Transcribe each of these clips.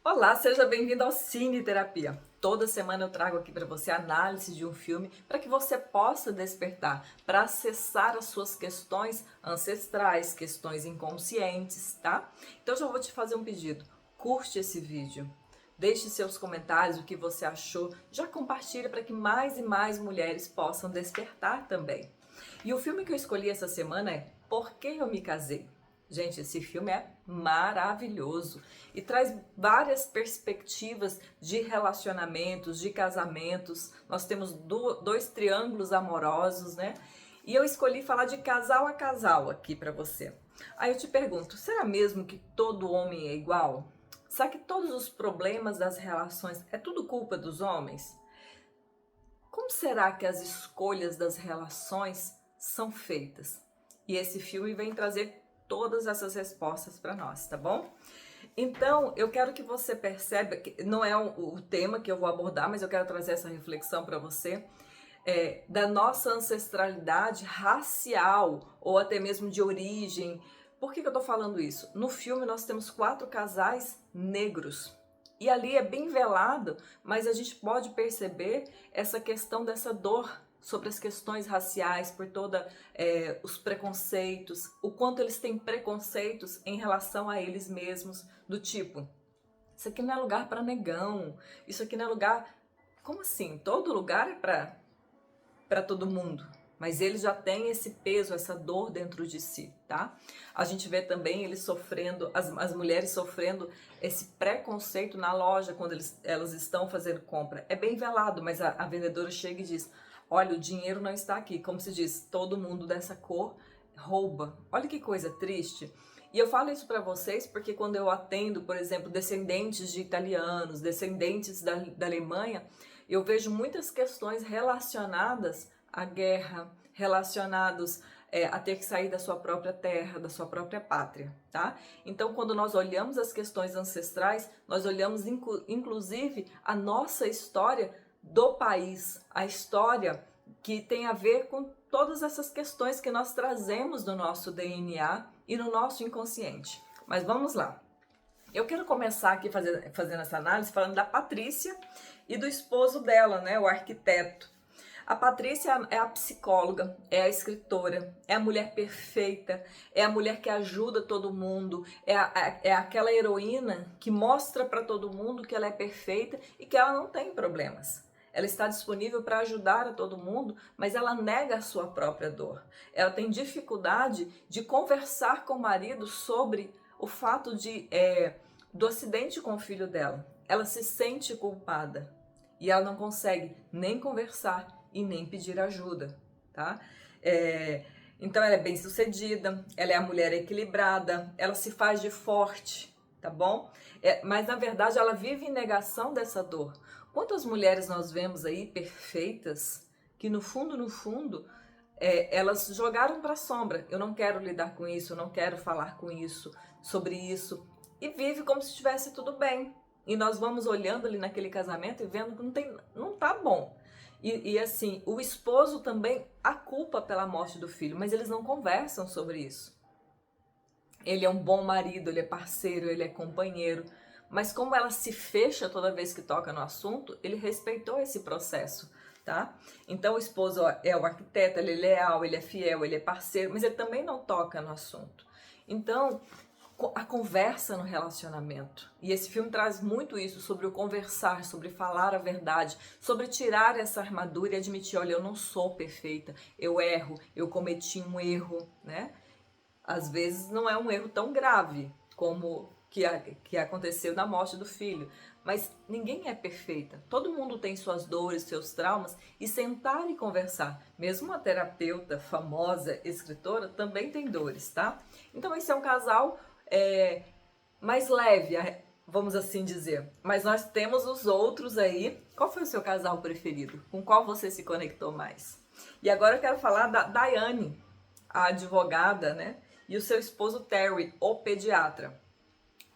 Olá, seja bem-vindo ao Cine Terapia. Toda semana eu trago aqui para você a análise de um filme para que você possa despertar, para acessar as suas questões ancestrais, questões inconscientes, tá? Então já vou te fazer um pedido. Curte esse vídeo. Deixe seus comentários, o que você achou. Já compartilha para que mais e mais mulheres possam despertar também. E o filme que eu escolhi essa semana é Por que eu me casei? Gente, esse filme é maravilhoso e traz várias perspectivas de relacionamentos, de casamentos. Nós temos dois triângulos amorosos, né? E eu escolhi falar de casal a casal aqui para você. Aí eu te pergunto, será mesmo que todo homem é igual? Será que todos os problemas das relações é tudo culpa dos homens? Como será que as escolhas das relações são feitas? E esse filme vem trazer todas essas respostas para nós, tá bom? Então, eu quero que você perceba, que não é o tema que eu vou abordar, mas eu quero trazer essa reflexão para você, da nossa ancestralidade racial, ou até mesmo de origem. Por que eu tô falando isso? No filme nós temos 4 casais negros, e ali é bem velado, mas a gente pode perceber essa questão dessa dor sobre as questões raciais, por toda os preconceitos, o quanto eles têm preconceitos em relação a eles mesmos, do tipo, isso aqui não é lugar para negão, isso aqui não é lugar... Como assim? Todo lugar é para todo mundo, mas eles já têm esse peso, essa dor dentro de si, tá? A gente vê também eles sofrendo, as mulheres sofrendo esse preconceito na loja quando elas estão fazendo compra. É bem velado, mas a vendedora chega e diz, olha, o dinheiro não está aqui. Como se diz, todo mundo dessa cor rouba. Olha que coisa triste. E eu falo isso para vocês porque quando eu atendo, por exemplo, descendentes de italianos, descendentes da Alemanha, eu vejo muitas questões relacionadas à guerra, relacionados a ter que sair da sua própria terra, da sua própria pátria, tá? Então, quando nós olhamos as questões ancestrais, nós olhamos inclusive a nossa história do país, a história que tem a ver com todas essas questões que nós trazemos do nosso DNA e no nosso inconsciente. Mas vamos lá. Eu quero começar aqui fazendo essa análise falando da Patrícia e do esposo dela, né, o arquiteto. A Patrícia é a psicóloga, é a escritora, é a mulher perfeita, é a mulher que ajuda todo mundo, é aquela heroína que mostra para todo mundo que ela é perfeita e que ela não tem problemas. Ela está disponível para ajudar a todo mundo, mas ela nega a sua própria dor. Ela tem dificuldade de conversar com o marido sobre o fato do acidente com o filho dela. Ela se sente culpada e ela não consegue nem conversar e nem pedir ajuda, tá? Então ela é bem sucedida, ela é a mulher equilibrada, ela se faz de forte, tá bom? Mas na verdade ela vive em negação dessa dor. Quantas mulheres nós vemos aí perfeitas que no fundo, elas jogaram para a sombra. Eu não quero lidar com isso, eu não quero falar com isso, sobre isso. E vive como se estivesse tudo bem. E nós vamos olhando ali naquele casamento e vendo que não tá bom. E assim, o esposo também a culpa pela morte do filho, mas eles não conversam sobre isso. Ele é um bom marido, ele é parceiro, ele é companheiro, mas como ela se fecha toda vez que toca no assunto, ele respeitou esse processo, tá? Então o esposo é o arquiteto, ele é leal, ele é fiel, ele é parceiro, mas ele também não toca no assunto. Então, a conversa no relacionamento. E esse filme traz muito isso, sobre o conversar, sobre falar a verdade, sobre tirar essa armadura e admitir, olha, eu não sou perfeita, eu erro, eu cometi um erro, né? Às vezes não é um erro tão grave como que aconteceu na morte do filho, mas ninguém é perfeita. Todo mundo tem suas dores, seus traumas, e sentar e conversar. Mesmo uma terapeuta famosa, escritora, também tem dores, tá? Então esse é um casal mais leve, vamos assim dizer. Mas nós temos os outros aí. Qual foi o seu casal preferido? Com qual você se conectou mais? E agora eu quero falar da Daiane, a advogada, né? E o seu esposo Terry, o pediatra.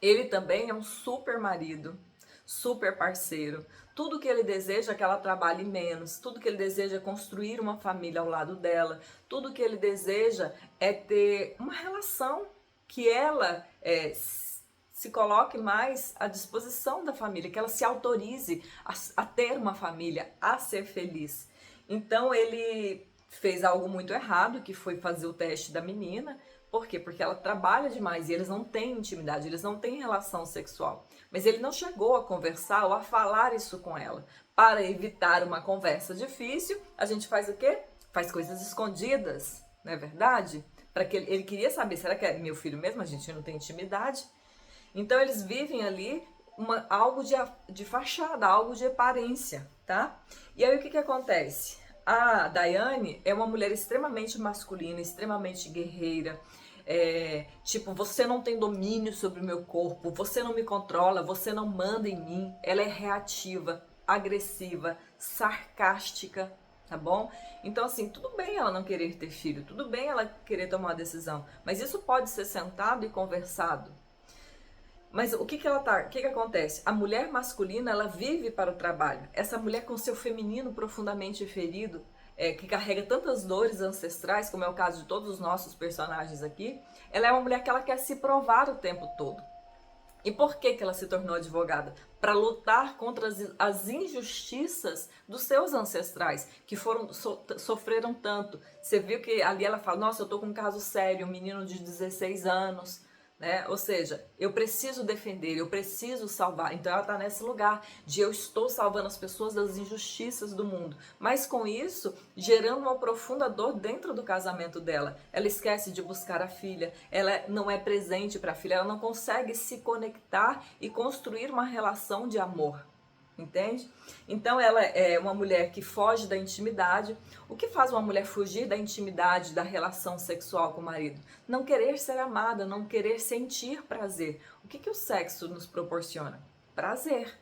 Ele também é um super marido, super parceiro. Tudo que ele deseja é que ela trabalhe menos, tudo que ele deseja é construir uma família ao lado dela, tudo que ele deseja é ter uma relação que ela se coloque mais à disposição da família, que ela se autorize a ter uma família, a ser feliz. Então ele fez algo muito errado, que foi fazer o teste da menina. Por quê? Porque ela trabalha demais e eles não têm intimidade, eles não têm relação sexual. Mas ele não chegou a conversar ou a falar isso com ela. Para evitar uma conversa difícil, a gente faz o quê? Faz coisas escondidas, não é verdade? Para que ele queria saber, será que é meu filho mesmo? A gente não tem intimidade. Então eles vivem ali algo de fachada, algo de aparência, tá? E aí o que acontece? A Daiane é uma mulher extremamente masculina, extremamente guerreira. Tipo, você não tem domínio sobre o meu corpo, você não me controla, você não manda em mim. Ela é reativa, agressiva, sarcástica, tá bom? Então, assim, tudo bem ela não querer ter filho, tudo bem ela querer tomar uma decisão, mas isso pode ser sentado e conversado. Mas o que acontece? A mulher masculina, ela vive para o trabalho. Essa mulher com seu feminino profundamente ferido, que carrega tantas dores ancestrais, como é o caso de todos os nossos personagens aqui, ela é uma mulher que ela quer se provar o tempo todo. E por que ela se tornou advogada? Para lutar contra as injustiças dos seus ancestrais, que sofreram tanto. Você viu que ali ela fala, nossa, eu tô com um caso sério, um menino de 16 anos, né? Ou seja, eu preciso defender, eu preciso salvar. Então ela está nesse lugar de eu estou salvando as pessoas das injustiças do mundo. Mas com isso, gerando uma profunda dor dentro do casamento dela. Ela esquece de buscar a filha, ela não é presente para a filha, ela não consegue se conectar e construir uma relação de amor. Entende? Então ela é uma mulher que foge da intimidade. O que faz uma mulher fugir da intimidade, da relação sexual com o marido? Não querer ser amada, não querer sentir prazer. O que o sexo nos proporciona? Prazer.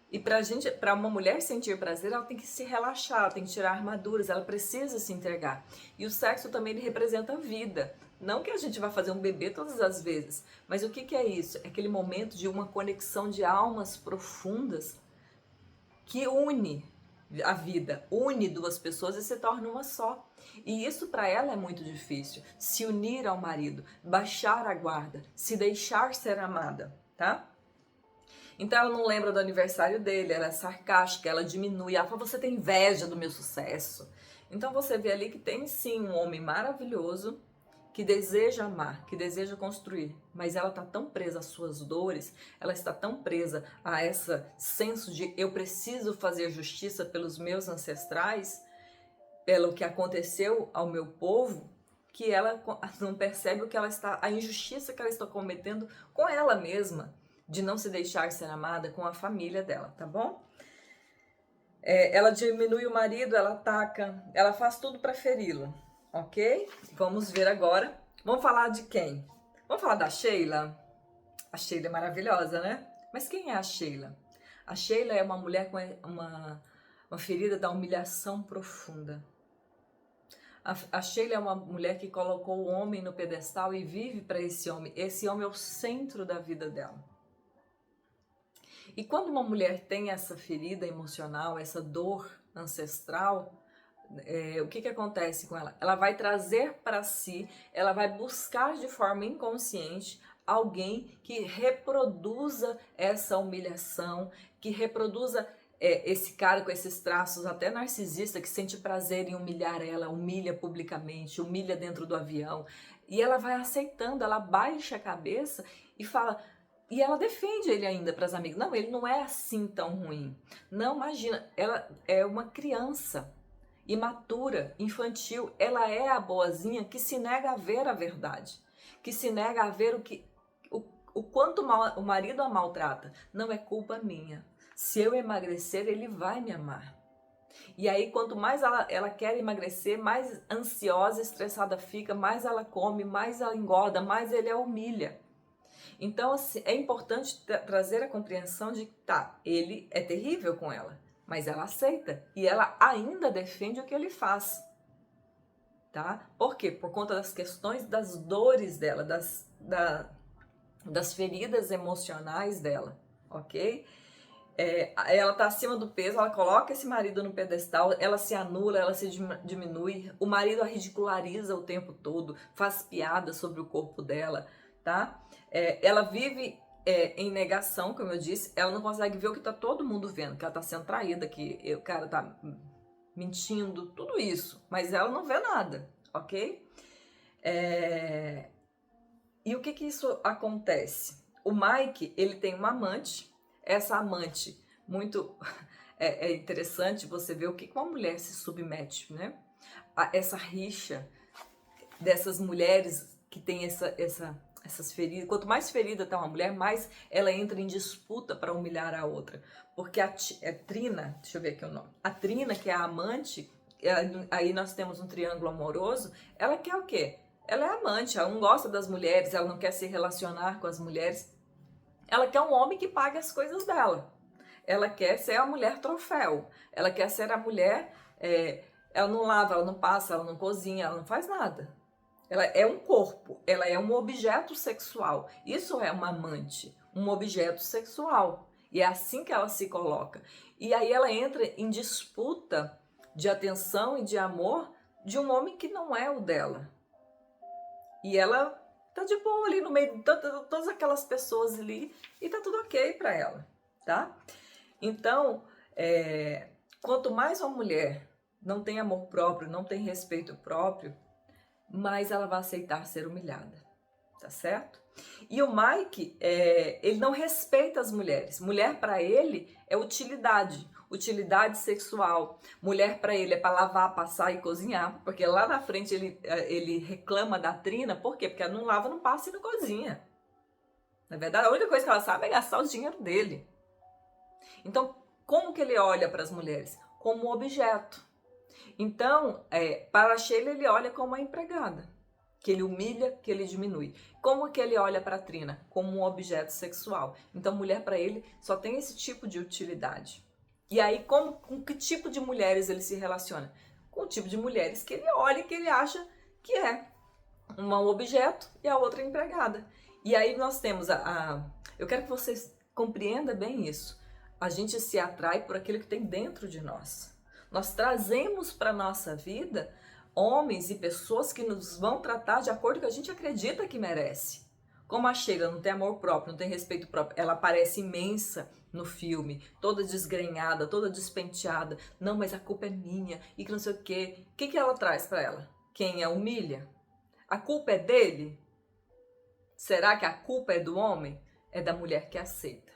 E para uma mulher sentir prazer, ela tem que se relaxar, ela tem que tirar armaduras, ela precisa se entregar. E o sexo também ele representa a vida. Não que a gente vá fazer um bebê todas as vezes, mas o que é isso? É aquele momento de uma conexão de almas profundas que une a vida, une duas pessoas e se torna uma só. E isso para ela é muito difícil, se unir ao marido, baixar a guarda, se deixar ser amada, tá? Então ela não lembra do aniversário dele, ela é sarcástica, ela diminui, ela fala, você tem inveja do meu sucesso. Então você vê ali que tem sim um homem maravilhoso, que deseja amar, que deseja construir, mas ela está tão presa às suas dores, ela está tão presa a esse senso de eu preciso fazer justiça pelos meus ancestrais, pelo que aconteceu ao meu povo, que ela não percebe a injustiça que ela está cometendo com ela mesma, de não se deixar ser amada com a família dela, tá bom? Ela diminui o marido, ela ataca, ela faz tudo para feri-lo. Ok? Vamos ver agora. Vamos falar de quem? Vamos falar da Sheila? A Sheila é maravilhosa, né? Mas quem é a Sheila? A Sheila é uma mulher com uma ferida da humilhação profunda. A Sheila é uma mulher que colocou o homem no pedestal e vive para esse homem. Esse homem é o centro da vida dela. E quando uma mulher tem essa ferida emocional, essa dor ancestral, o que acontece com ela? Ela vai trazer para si, ela vai buscar de forma inconsciente alguém que reproduza essa humilhação, que reproduza esse cara com esses traços até narcisista, que sente prazer em humilhar ela, humilha publicamente, humilha dentro do avião. E ela vai aceitando, ela baixa a cabeça e fala... E ela defende ele ainda para as amigas. Não, ele não é assim tão ruim. Não, imagina, ela é uma criança imatura, infantil, ela é a boazinha que se nega a ver a verdade, que se nega a ver o quanto o marido a maltrata. Não é culpa minha. Se eu emagrecer, ele vai me amar. E aí, quanto mais ela quer emagrecer, mais ansiosa, estressada fica, mais ela come, mais ela engorda, mais ele a humilha. Então, assim, é importante trazer a compreensão de que, tá, ele é terrível com ela, mas ela aceita e ela ainda defende o que ele faz, tá? Por quê? Por conta das questões das dores dela, das feridas emocionais dela, ok? Ela tá acima do peso, ela coloca esse marido no pedestal, ela se anula, ela se diminui, o marido a ridiculariza o tempo todo, faz piada sobre o corpo dela, tá? Ela vive em negação, como eu disse, ela não consegue ver o que tá todo mundo vendo, que ela tá sendo traída, que o cara tá mentindo, tudo isso, mas ela não vê nada, ok? E o que que isso acontece? O Mike, ele tem uma amante, essa amante, muito é interessante você ver o que uma mulher se submete, né? Essa rixa dessas mulheres que tem essas feridas. Quanto mais ferida tá uma mulher, mais ela entra em disputa para humilhar a outra. Porque a Trina, deixa eu ver aqui o nome, a Trina, que é a amante, aí nós temos um triângulo amoroso, ela quer o quê? Ela é amante, ela não gosta das mulheres, ela não quer se relacionar com as mulheres, ela quer um homem que pague as coisas dela. Ela quer ser a mulher troféu, ela quer ser a mulher, ela não lava, ela não passa, ela não cozinha, ela não faz nada. Ela é um corpo, ela é um objeto sexual. Isso é uma amante, um objeto sexual. E é assim que ela se coloca. E aí ela entra em disputa de atenção e de amor de um homem que não é o dela. E ela tá de boa ali no meio de todas aquelas pessoas ali e tá tudo ok para ela, tá? Então, quanto mais uma mulher não tem amor próprio, não tem respeito próprio, mais ela vai aceitar ser humilhada, tá certo? E o Mike, ele não respeita as mulheres. Mulher para ele é utilidade, utilidade sexual. Mulher para ele é para lavar, passar e cozinhar, porque lá na frente ele reclama da Trina, por quê? Porque ela não lava, não passa e não cozinha. Na verdade, a única coisa que ela sabe é gastar o dinheiro dele. Então, como que ele olha para as mulheres? Como objeto. Então, para a Sheila, ele olha como uma empregada, que ele humilha, que ele diminui. Como que ele olha para a Trina? Como um objeto sexual. Então, mulher para ele só tem esse tipo de utilidade. E aí, com que tipo de mulheres ele se relaciona? Com o tipo de mulheres que ele olha e que ele acha que é um objeto e a outra empregada. E aí nós temos eu quero que vocês compreendam bem isso. A gente se atrai por aquilo que tem dentro de nós. Nós trazemos para a nossa vida homens e pessoas que nos vão tratar de acordo com o que a gente acredita que merece. Como a Sheila não tem amor próprio, não tem respeito próprio, ela parece imensa no filme, toda desgrenhada, toda despenteada. Não, mas a culpa é minha e que não sei o quê. O que ela traz para ela? Quem a humilha? A culpa é dele? Será que a culpa é do homem? É da mulher que aceita,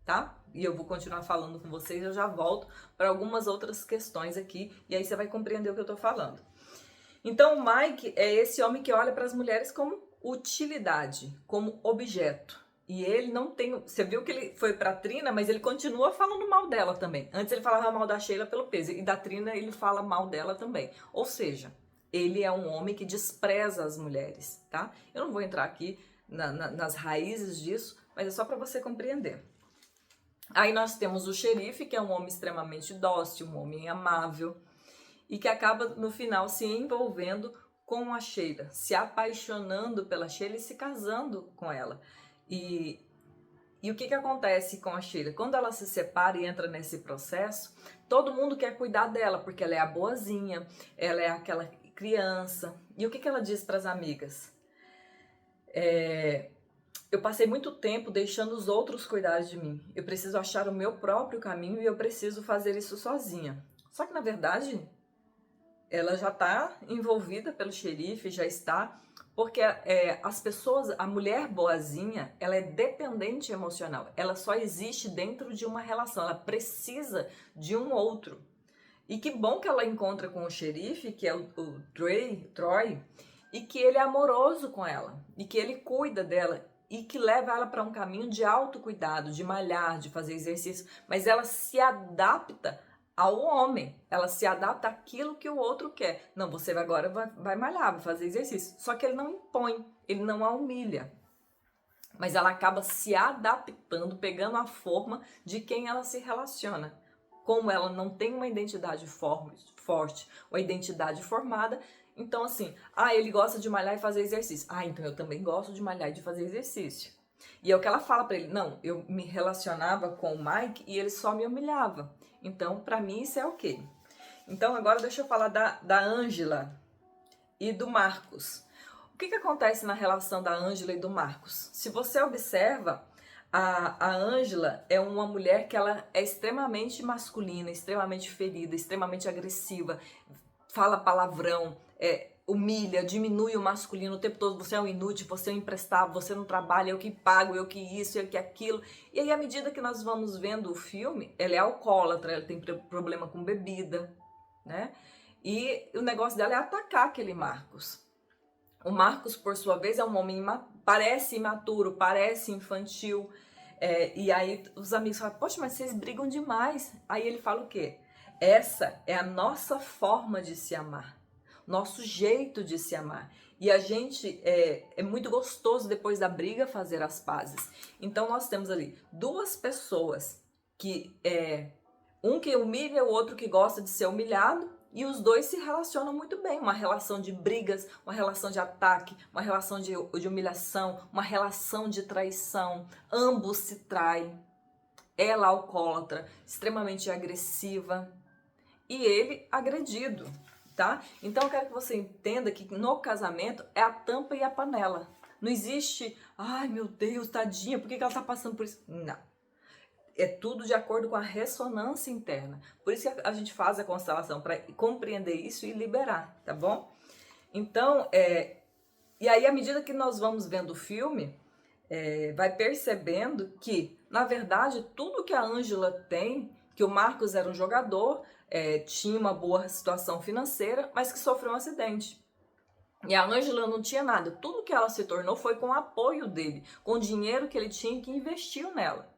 tá? E eu vou continuar falando com vocês, eu já volto para algumas outras questões aqui, e aí você vai compreender o que eu tô falando. Então, o Mike é esse homem que olha para as mulheres como utilidade, como objeto. E ele não tem... Você viu que ele foi pra Trina, mas ele continua falando mal dela também. Antes ele falava mal da Sheila pelo peso, e da Trina ele fala mal dela também. Ou seja, ele é um homem que despreza as mulheres, tá? Eu não vou entrar aqui nas raízes disso, mas é só para você compreender. Aí nós temos o xerife, que é um homem extremamente dócil, um homem amável, e que acaba no final se envolvendo com a Sheila, se apaixonando pela Sheila e se casando com ela. E o que acontece com a Sheila? Quando ela se separa e entra nesse processo, todo mundo quer cuidar dela, porque ela é a boazinha, ela é aquela criança. E o que ela diz para as amigas? Eu passei muito tempo deixando os outros cuidarem de mim. Eu preciso achar o meu próprio caminho e eu preciso fazer isso sozinha. Só que, na verdade, ela já está envolvida pelo xerife, já está... Porque as pessoas, a mulher boazinha, ela é dependente emocional. Ela só existe dentro de uma relação. Ela precisa de um outro. E que bom que ela encontra com o xerife, que é o Troy, e que ele é amoroso com ela. E que ele cuida dela. E que leva ela para um caminho de autocuidado, de malhar, de fazer exercício. Mas ela se adapta ao homem, ela se adapta àquilo que o outro quer. Não, você agora vai malhar, vai fazer exercício. Só que ele não impõe, ele não a humilha. Mas ela acaba se adaptando, pegando a forma de quem ela se relaciona. Como ela não tem uma identidade forte, uma identidade formada, então assim, ele gosta de malhar e fazer exercício. Então eu também gosto de malhar e de fazer exercício. E é o que ela fala pra ele, não, eu me relacionava com o Mike e ele só me humilhava. Então, pra mim, isso é ok. Então, agora deixa eu falar da Ângela e do Marcos. O que acontece na relação da Ângela e do Marcos? Se você observa, A Ângela é uma mulher que ela é extremamente masculina, extremamente ferida, extremamente agressiva, fala palavrão, humilha, diminui o masculino o tempo todo. Você é um inútil, você é um imprestável, você não trabalha, eu que pago, eu que isso, eu que aquilo. E aí, à medida que nós vamos vendo o filme, ela é alcoólatra, ela tem problema com bebida, né? E o negócio dela é atacar aquele Marcos. O Marcos, por sua vez, é um homem parece imaturo, parece infantil. E aí os amigos falam, poxa, mas vocês brigam demais. Aí ele fala o quê? Essa é a nossa forma de se amar, nosso jeito de se amar. E a gente, é muito gostoso depois da briga fazer as pazes. Então nós temos ali duas pessoas que, um que humilha, o outro que gosta de ser humilhado, e os dois se relacionam muito bem. Uma relação de brigas, uma relação de ataque, uma relação de humilhação, uma relação de traição. Ambos se traem. Ela alcoólatra, extremamente agressiva, e ele agredido, tá? Então eu quero que você entenda que no casamento é a tampa e a panela. Não existe, ai meu Deus, tadinha, por que ela tá passando por isso? Não. É tudo de acordo com a ressonância interna. Por isso que a gente faz a constelação, para compreender isso e liberar, tá bom? Então, e aí à medida que nós vamos vendo o filme, vai percebendo que, na verdade, tudo que a Ângela tem, que o Marcos era um jogador, tinha uma boa situação financeira, mas que sofreu um acidente. E a Ângela não tinha nada. Tudo que ela se tornou foi com o apoio dele, com o dinheiro que ele tinha que investiu nela.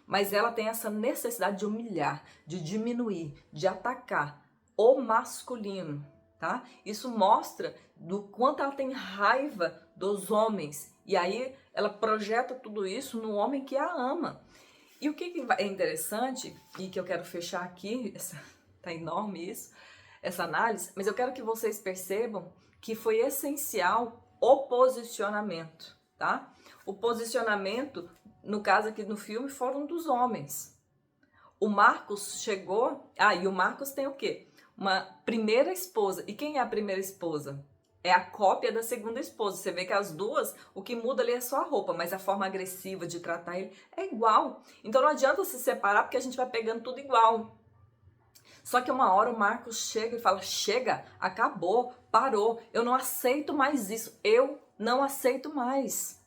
Mas ela tem essa necessidade de humilhar, de diminuir, de atacar o masculino, tá? Isso mostra do quanto ela tem raiva dos homens. E aí ela projeta tudo isso no homem que a ama. E o que é interessante, e que eu quero fechar aqui, tá enorme isso, essa análise, mas eu quero que vocês percebam que foi essencial o posicionamento, tá? O posicionamento, no caso aqui no filme, foram dos homens. O Marcos chegou... e o Marcos tem o quê? Uma primeira esposa. E quem é a primeira esposa? É a cópia da segunda esposa. Você vê que as duas, o que muda ali é só a roupa, mas a forma agressiva de tratar ele é igual. Então não adianta se separar, porque a gente vai pegando tudo igual. Só que uma hora o Marcos chega e fala, chega, acabou, parou, eu não aceito mais isso, eu não aceito mais.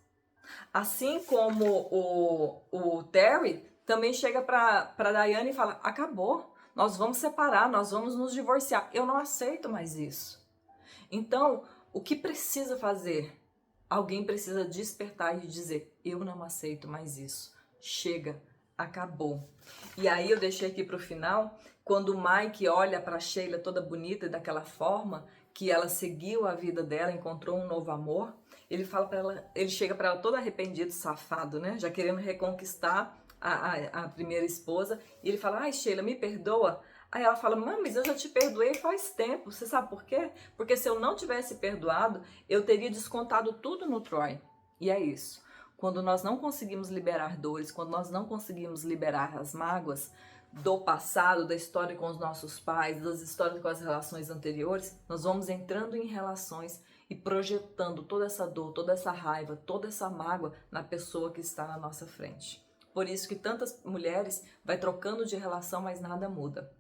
Assim como o Terry também chega para Diane e fala, acabou, nós vamos separar, nós vamos nos divorciar, eu não aceito mais isso. Então, o que precisa fazer? Alguém precisa despertar e dizer, eu não aceito mais isso, chega, acabou. E aí eu deixei aqui para o final, quando o Mike olha para a Sheila toda bonita daquela forma, que ela seguiu a vida dela, encontrou um novo amor, ele fala para ela, ele chega para ela todo arrependido, safado, né? Já querendo reconquistar a primeira esposa, e ele fala, ai Sheila, me perdoa. Aí ela fala, mas eu já te perdoei faz tempo, você sabe por quê? Porque se eu não tivesse perdoado, eu teria descontado tudo no Troy. E é isso. Quando nós não conseguimos liberar dores, quando nós não conseguimos liberar as mágoas do passado, da história com os nossos pais, das histórias com as relações anteriores, nós vamos entrando em relações e projetando toda essa dor, toda essa raiva, toda essa mágoa na pessoa que está na nossa frente. Por isso que tantas mulheres vai trocando de relação, mas nada muda.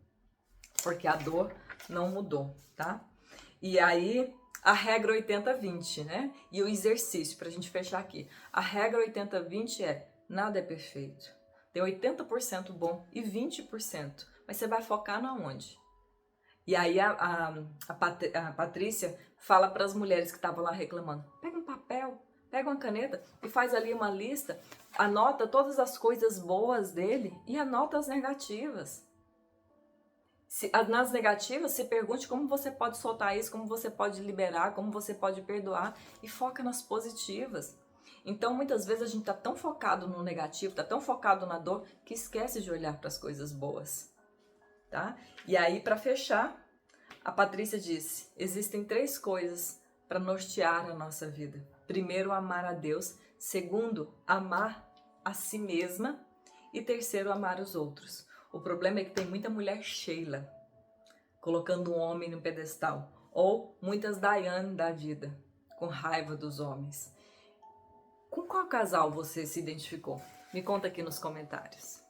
Porque a dor não mudou, tá? E aí, a regra 80-20, né? E o exercício, pra gente fechar aqui. A regra 80-20 é, nada é perfeito. Tem 80% bom e 20%. Mas você vai focar na onde? E aí a Patrícia fala para as mulheres que estavam lá reclamando, pega um papel, pega uma caneta e faz ali uma lista, anota todas as coisas boas dele e anota as negativas. Nas negativas, se pergunte como você pode soltar isso, como você pode liberar, como você pode perdoar e foca nas positivas. Então, muitas vezes a gente está tão focado no negativo, está tão focado na dor, que esquece de olhar para as coisas boas, tá? E aí, para fechar, a Patrícia disse, existem 3 coisas para nortear a nossa vida. Primeiro, amar a Deus. Segundo, amar a si mesma. E terceiro, amar os outros. O problema é que tem muita mulher Sheila, colocando um homem no pedestal. Ou muitas Diane da vida, com raiva dos homens. Com qual casal você se identificou? Me conta aqui nos comentários.